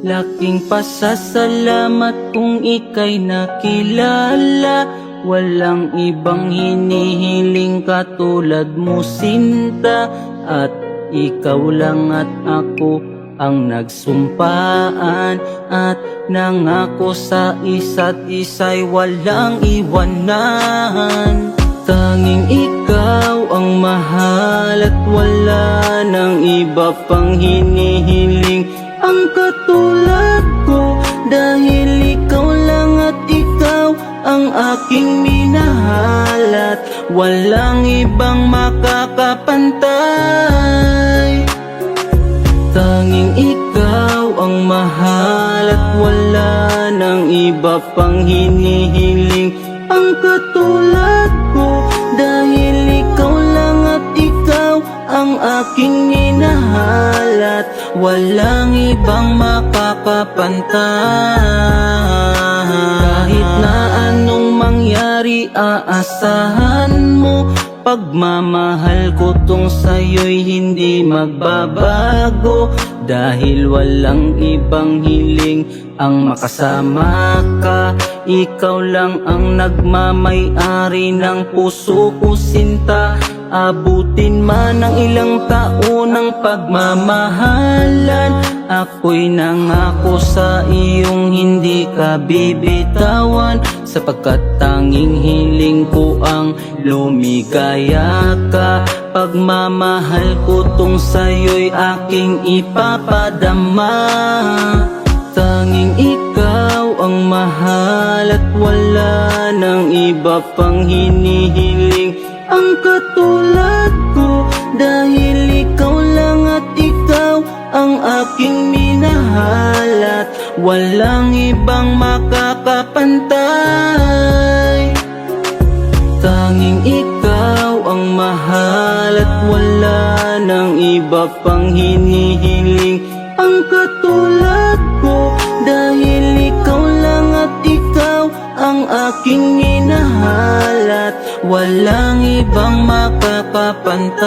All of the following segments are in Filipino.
Laking pasasalamat kung ika'y nakilala. Walang ibang hinihiling katulad mo, Sinta. At ikaw lang at ako ang nagsumpaan at nangako sa isa't isa'y walang iwanan. Tanging ikaw ang mahal at wala nang iba pang hinihiling ang katulad ko, dahil ikaw lang at ikaw ang aking minahal at walang ibang makakapantay. Tanging ikaw ang mahal at wala nang iba pang hinihiling ang katulad ko, dahil ikaw lang at ikaw ang aking minahal at walang ibang makakapantay. Kahit na anong mangyari, aasahan mo pagmamahal ko tong sa'yo'y hindi magbabago, dahil walang ibang hiling ang makasama ka. Ikaw lang ang nagmamay-ari ng puso ko, Sinta. Abutin man ang ilang taon ng pagmamahalan, ako'y nangako sa iyong hindi ka bibitawan, sapagkat tanging hiling ko ang lumigaya ka. Pagmamahal ko tong sa'yo'y aking ipapadama. Tanging ikaw ang mahal at wala nang iba pang hinihiling ang katulad ko, dahil ikaw lang at ikaw ang aking minahal at walang ibang makakapantay. Tanging ikaw ang mahal at wala nang iba pang hinihiling ang katulad ko, dahil ikaw lang at ikaw ang aking minahal at walang ibang makakapantay.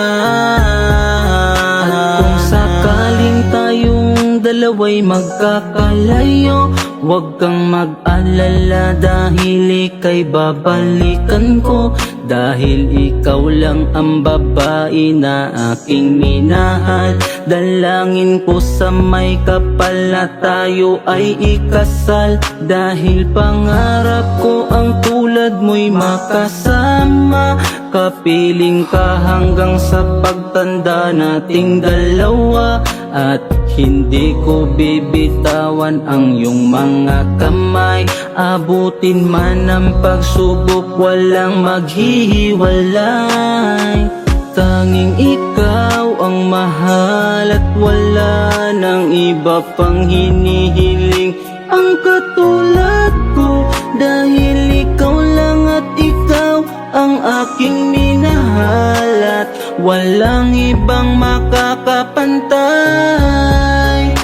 At kung sakaling tayong dalawa'y magkakalayo, huwag kang mag-alala, dahil ika'y babalikan ko, dahil ikaw lang ang babae na aking minahal. Dalangin ko sa may kapal na tayo ay ikasal, dahil pangarap ko ang tulad mo'y makasama. Kapiling ka hanggang sa pagtanda nating dalawa, at hindi ko bibitawan ang iyong mga kamay. Abutin man ang pagsubok, walang maghihiwalay. Tanging ikaw ang mahal at wala nang iba pang hinihiling ang katulad ko, dahil ikaw lang at ikaw ang aking minahal at walang ibang makakapantay.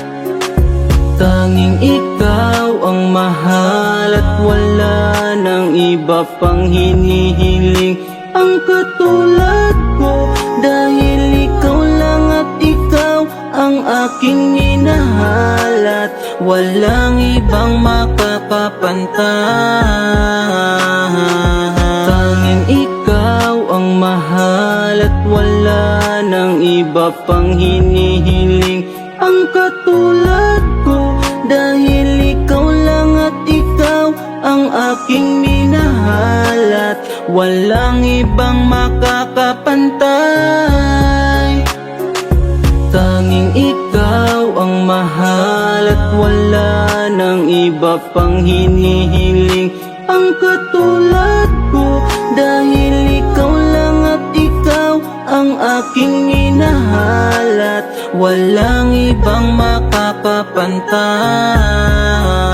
Tanging ikaw ang mahal at wala nang iba pang hinihiling ang katulad ko, dahil ikaw lang at ikaw ang aking minahal at walang ibang makakapantay. Tanging ikaw ang mahal at wala nang iba pang hinihiling ang katulad ko, dahil ikaw lang at ikaw ang aking minahal at walang ibang makakapantay. Tanging ikaw ang mahal at wala nang iba pang hinihiling ang katulad ko, dahil ikaw lang at ikaw ang aking minahal at walang ibang makakapantay.